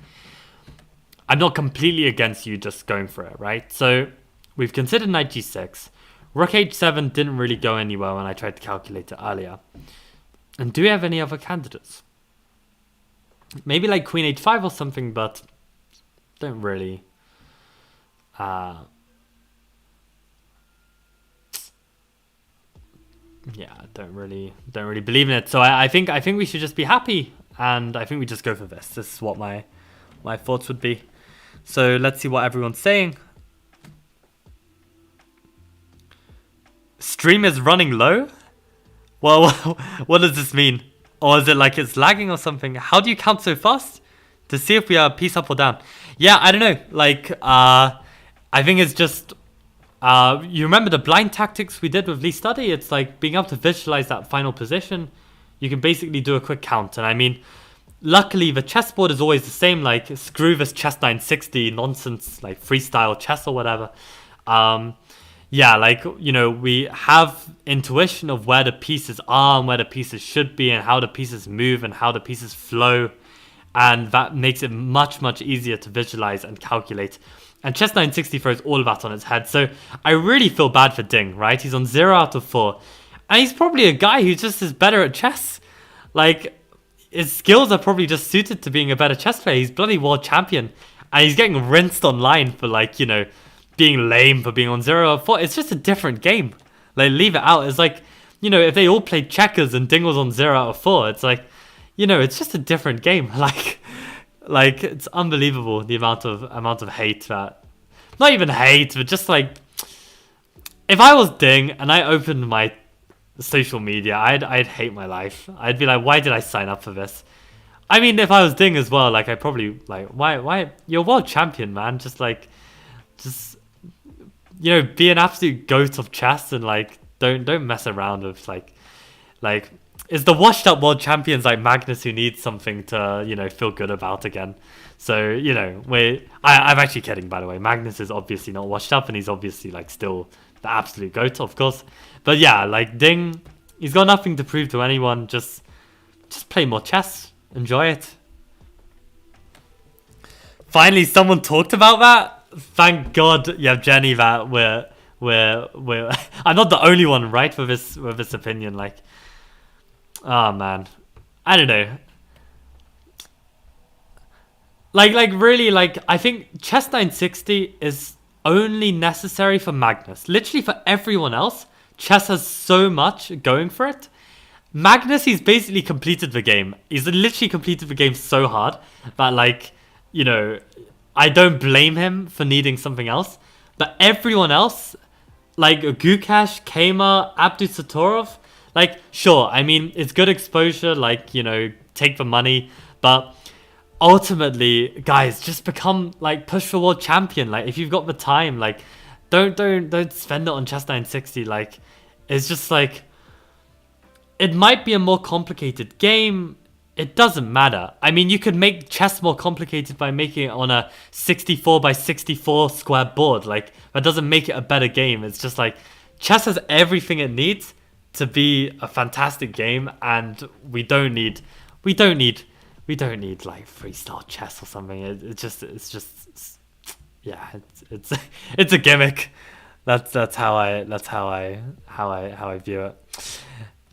I'm not completely against you just going for it, right? So we've considered knight g6. Rook h7 didn't really go anywhere when I tried to calculate it earlier. And do we have any other candidates? Maybe like queen h5 or something, but don't really. Yeah, don't really believe in it. So I think we should just be happy, and I think we just go for this. This is what my thoughts would be. So let's see what everyone's saying. Stream is running low? Well, what does this mean? Or is it like it's lagging or something? How do you count so fast? To see if we are piece up or down. Yeah, I don't know. Like, I think it's just... you remember the blind tactics we did with Lee Study? It's like being able to visualize that final position. You can basically do a quick count. And I mean, luckily the chessboard is always the same. Like, screw this chess 960 nonsense, like freestyle chess or whatever. Yeah, like, you know, we have intuition of where the pieces are and where the pieces should be and how the pieces move and how the pieces flow. And that makes it much, much easier to visualize and calculate. And chess 960 throws all of that on its head. So I really feel bad for Ding, right? He's on 0 out of 4. And he's probably a guy who just is better at chess. Like, his skills are probably just suited to being a better chess player. He's bloody world champion. And he's getting rinsed online for, like, you know, being lame for being on 0 out of 4. It's just a different game. Like, leave it out. It's like, you know, if they all played checkers and Ding was on 0 out of 4, it's like, you know, it's just a different game. Like it's unbelievable the amount of hate that, not even hate, but just like, if I was Ding and I opened my social media, I'd hate my life. I'd be like, why did I sign up for this? I mean, if I was Ding as well, like I probably like, why you're world champion, man. Just you know, be an absolute goat of chess and like don't mess around with like it's the washed up world champions like Magnus who needs something to, you know, feel good about again. So, you know, I'm actually kidding, by the way. Magnus is obviously not washed up and he's obviously like still the absolute GOAT, of course. But yeah, like Ding, he's got nothing to prove to anyone. Just play more chess. Enjoy it. Finally, someone talked about that. Thank God, Jenny, that we're I'm not the only one, right, with this opinion. Like, oh man, I don't know. Like really, like I think chess 960 is only necessary for Magnus. Literally for everyone else, chess has so much going for it. Magnus, he's basically completed the game. He's literally completed the game so hard that, like, you know, I don't blame him for needing something else. But everyone else, like Gukash, Kama, Abdusattorov, like, sure, I mean, it's good exposure, like, you know, take the money, but ultimately, guys, just become, like, push for world champion. Like, if you've got the time, like, don't spend it on chess 960. Like, it's just like, it might be a more complicated game. It doesn't matter. I mean, you could make chess more complicated by making it on a 64 by 64 square board. Like, that doesn't make it a better game. It's just like, chess has everything it needs to be a fantastic game, and we don't need we don't need like freestyle chess or something. Yeah, it's it's a gimmick. That's how I view it.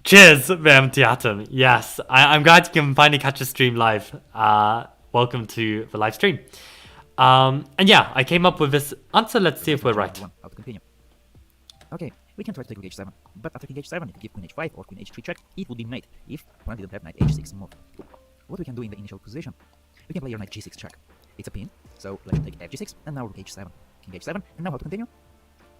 Cheers, Mem Tiatum. Yes, I'm glad you can finally catch a stream live. Welcome to the live stream. And yeah, I came up with this answer. Let's see if we're right. How to continue. Okay, we can try to take rook h7, but after king h7, if you give queen h5 or queen h3 check, it would be mate if opponent didn't have knight h6 move. What we can do in the initial position, we can play your knight g6 check. It's a pin, so let's take fg6, and now rook h7, king h7, and now how to continue?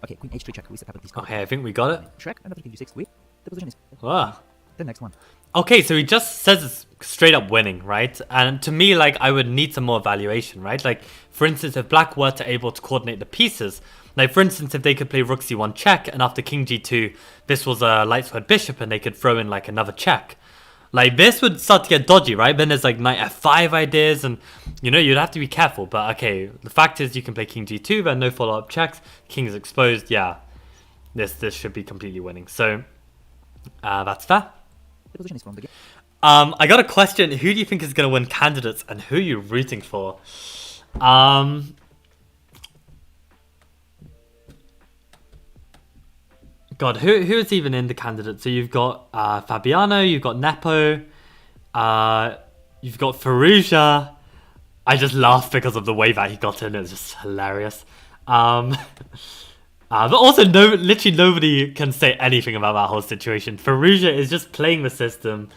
Okay, queen h3 check, we set up this card. Okay, I think we got it. Check, and after king g6, with the position is Wow. the next one. Okay, so he just says it's straight up winning, right? And to me, like, I would need some more evaluation, right? Like, for instance, if black were to able to coordinate the pieces, like, for instance, if they could play rook c1 check, and after king g2, this was a light squared bishop, and they could throw in, like, another check. Like, this would start to get dodgy, right? Then there's, like, knight f5 ideas, and, you know, you'd have to be careful. But, okay, the fact is you can play king g2, then no follow-up checks, king's exposed, yeah. This should be completely winning. So, that's fair. The position is from the game. I got a question. Who do you think is going to win candidates, and who are you rooting for? God, who is even in the candidates? So you've got Fabiano, you've got Nepo, you've got Firouzja. I just laughed because of the way that he got in. It was just hilarious. But also, literally nobody can say anything about that whole situation. Firouzja is just playing the system.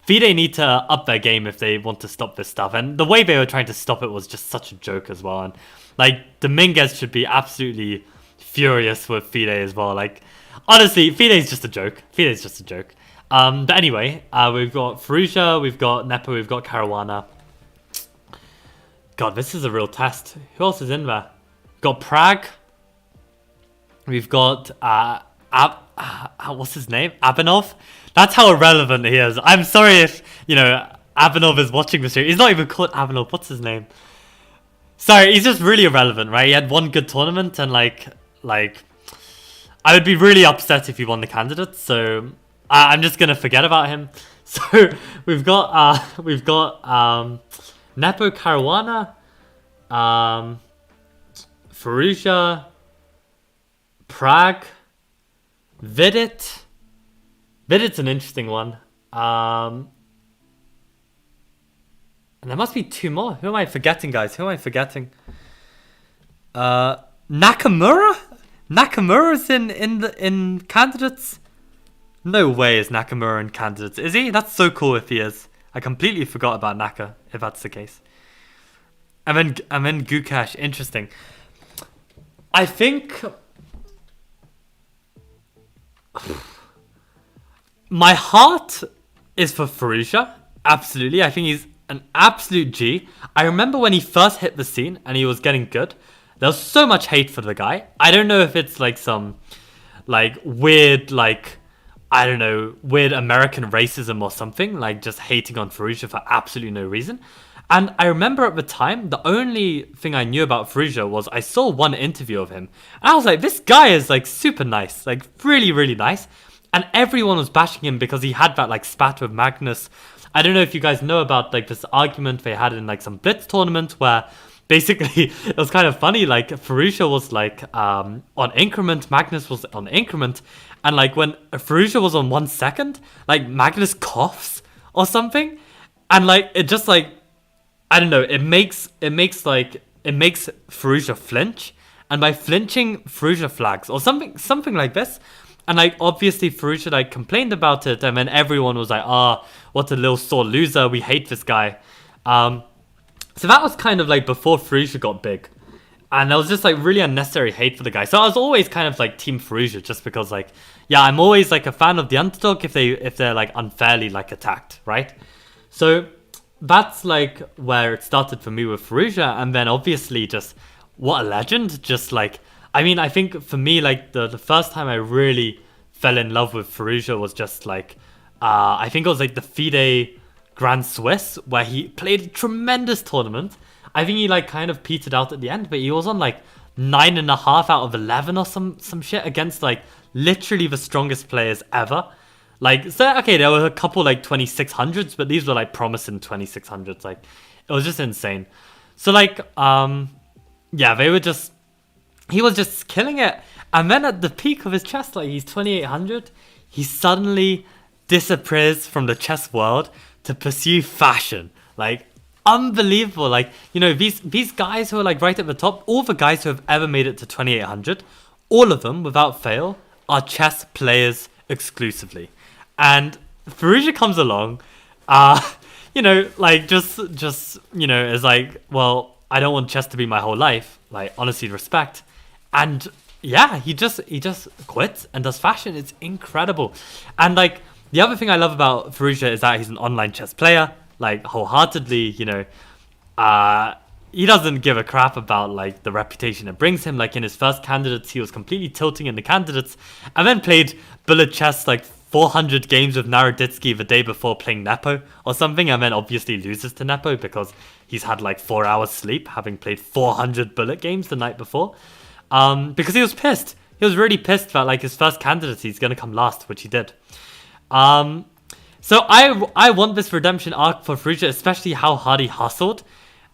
FIDE need to up their game if they want to stop this stuff. And the way they were trying to stop it was just such a joke as well. And, like, Dominguez should be absolutely furious with FIDE as well. Like, honestly, FIDE is just a joke. FIDE is just a joke. But anyway, we've got Firouzja, we've got Nepo, we've got Caruana. God, this is a real test. Who else is in there? We've got Prague. We've got what's his name? Abanov. That's how irrelevant he is. I'm sorry if, you know, Abanov is watching this stream. He's not even called Abanov. What's his name? Sorry, he's just really irrelevant, right? He had one good tournament, and like I would be really upset if he won the candidates. So I'm just gonna forget about him. So we've got Nepo, Caruana, Firouzja, Prague, Vidit. Vidit's an interesting one. And there must be two more. Who am I forgetting, guys? Who am I forgetting? Nakamura? Nakamura's in candidates? No way is Nakamura in candidates. Is he? That's so cool if he is. I completely forgot about Naka, if that's the case. And then Gukash. Interesting. I think my heart is for Firouzja. Absolutely. I think he's an absolute G. I remember when he first hit the scene and he was getting good. There was so much hate for the guy. I don't know if it's like some like weird, like, I don't know, weird American racism or something, like just hating on Firouzja for absolutely no reason. And I remember at the time, the only thing I knew about Firouzja was I saw one interview of him. And I was like, this guy is like super nice, like really, really nice. And everyone was bashing him because he had that like spat with Magnus. I don't know if you guys know about like this argument they had in like some Blitz tournament where basically it was kind of funny. Like Firouzja was like on increment, Magnus was on increment. And like when Firouzja was on 1 second, like Magnus coughs or something. And like it just like, I don't know, it makes Firouzja flinch, and by flinching, Firouzja flags or something like this. And like obviously Firouzja like complained about it, and then everyone was like, what a little sore loser, we hate this guy. So that was kind of like before Firouzja got big, and there was just like really unnecessary hate for the guy. So I was always kind of like team Firouzja, just because like, yeah, I'm always like a fan of the underdog if they're like unfairly like attacked, right? So that's like where it started for me with Firouzja. And then obviously just what a legend. Just like, I mean, I think for me, like the first time I really fell in love with Firouzja was just like, I think it was like the FIDE Grand Swiss, where he played a tremendous tournament. I think he like kind of petered out at the end, but he was on like 9.5 out of 11 or some shit against like literally the strongest players ever. Like, so okay, there were a couple like 2600s, but these were like promising 2600s. Like, it was just insane. So like, yeah, he was just killing it. And then at the peak of his chess, like he's 2800, he suddenly disappears from the chess world to pursue fashion. Like, unbelievable. Like, you know, these guys who are like right at the top, all the guys who have ever made it to 2800, all of them without fail are chess players exclusively. And Firouzja comes along, you know, like just you know, is like, well, I don't want chess to be my whole life. Like, honestly, respect. And yeah, he just quits and does fashion. It's incredible. And like, the other thing I love about Firouzja is that he's an online chess player, like wholeheartedly, you know, he doesn't give a crap about like the reputation it brings him. Like in his first candidates, he was completely tilting in the candidates and then played bullet chess like 400 games with Naroditsky the day before playing Nepo or something, and then obviously loses to Nepo because he's had like 4 hours sleep having played 400 bullet games the night before. Because he was pissed. He was really pissed that like his first candidacy he's gonna come last, which he did. So I want this redemption arc for Firouzja, especially how hard he hustled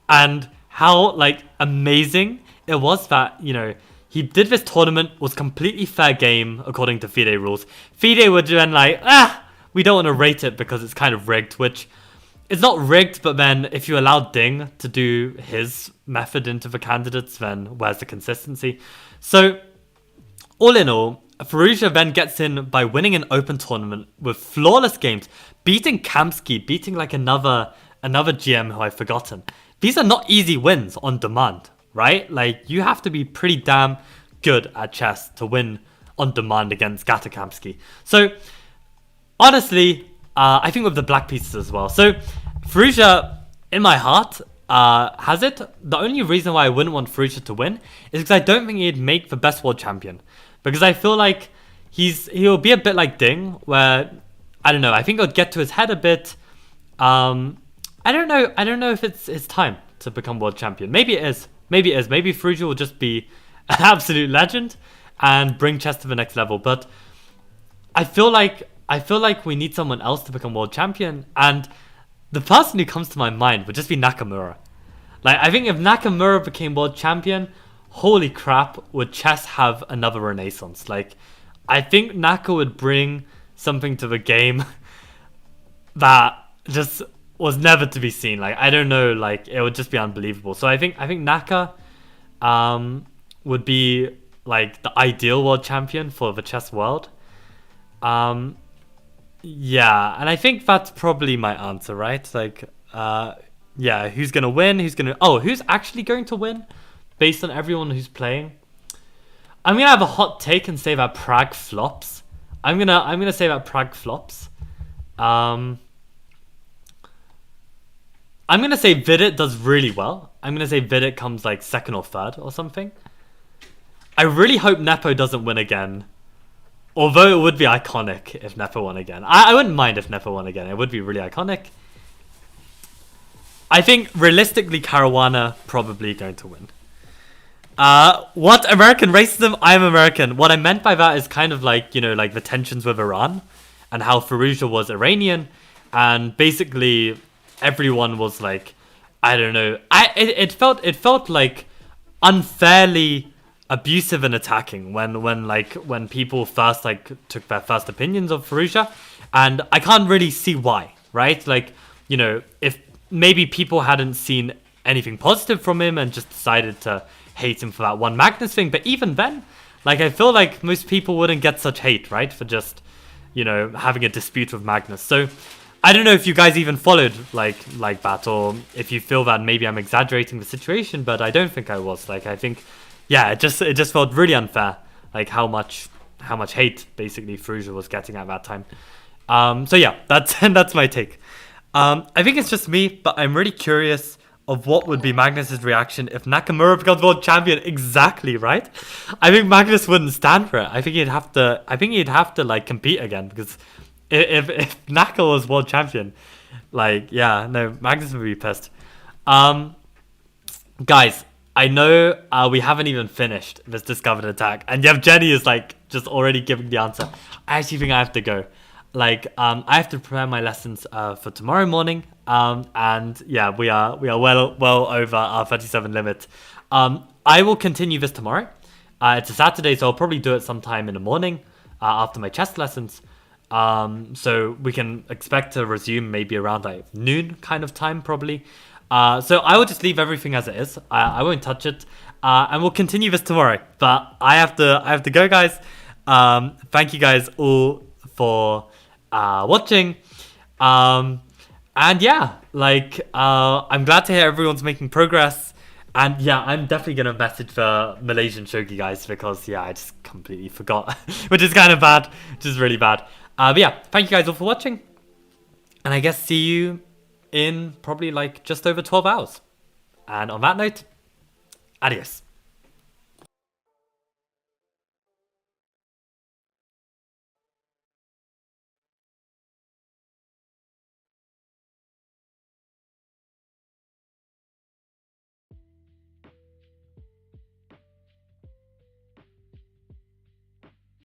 and how like amazing it was that, you know, he did this tournament, was completely fair game according to FIDE rules. FIDE would then like, we don't want to rate it because it's kind of rigged, which it's not rigged, but then if you allow Ding to do his method into the candidates, then where's the consistency? So all in all, Firouzja then gets in by winning an open tournament with flawless games, beating Kamsky, beating like another GM who I've forgotten. These are not easy wins on demand, right? Like, you have to be pretty damn good at chess to win on demand against Gata Kamsky. So honestly, I think with the black pieces as well. So Firouzja, in my heart, has it. The only reason why I wouldn't want Firouzja to win is because I don't think he'd make the best world champion. Because I feel like he'll be a bit like Ding, where, I don't know, I think it'll get to his head a bit. I don't know if it's his time to become world champion. Maybe it is. Maybe Firouzja will just be an absolute legend and bring chess to the next level. But I feel like we need someone else to become world champion, and the person who comes to my mind would just be Nakamura. Like, I think if Nakamura became world champion, holy crap, would chess have another renaissance. Like, I think Naka would bring something to the game that just was never to be seen. Like, I don't know, like, it would just be unbelievable. So I think Naka would be like the ideal world champion for the chess world. Yeah, and I think that's probably my answer, right? Like, yeah, who's gonna win? Who's actually going to win? Based on everyone who's playing, I'm gonna have a hot take and say that Pragg flops. I'm gonna say that Pragg flops. I'm gonna say Vidit does really well. I'm gonna say Vidit comes like second or third or something. I really hope Nepo doesn't win again. Although it would be iconic if Nepo won again. I wouldn't mind if Nepo won again. It would be really iconic. I think realistically Caruana probably going to win. What American racism? I am American. What I meant by that is kind of like, you know, like the tensions with Iran and how Firouzja was Iranian, and basically everyone was like, I don't know. It felt like unfairly abusive and attacking when people first like took their first opinions of Firouzja, and I can't really see why, right? Like, you know, if maybe people hadn't seen anything positive from him and just decided to hate him for that one Magnus thing, but even then, like, I feel like most people wouldn't get such hate, right, for just, you know, having a dispute with Magnus. So I don't know if you guys even followed like that, or if you feel that maybe I'm exaggerating the situation, but I don't think I was. Like, I think, yeah, it just felt really unfair, like how much hate basically Firouzja was getting at that time. So yeah, that's my take. I think it's just me, but I'm really curious of what would be Magnus's reaction if Nakamura becomes world champion. Exactly, right? I think Magnus wouldn't stand for it. I think he'd have to like compete again, because if Naka was world champion, like, yeah, no, Magnus would be pissed. Guys, I know we haven't even finished this Discovered Attack, and Yevgeny is like just already giving the answer. I actually think I have to go. I have to prepare my lessons for tomorrow morning. And yeah, we are well over our 37 limit. I will continue this tomorrow. It's a Saturday, so I'll probably do it sometime in the morning after my chess lessons. So we can expect to resume maybe around like noon kind of time, probably. So I will just leave everything as it is. I won't touch it, and we'll continue this tomorrow. But I have to go, guys. Thank you guys all for watching. And yeah, I'm glad to hear everyone's making progress. And yeah, I'm definitely gonna message the Malaysian shogi guys because yeah, I just completely forgot, which is kind of bad, which is really bad. But yeah, thank you guys all for watching, and I guess see you in probably like just over 12 hours. And on that note, adios.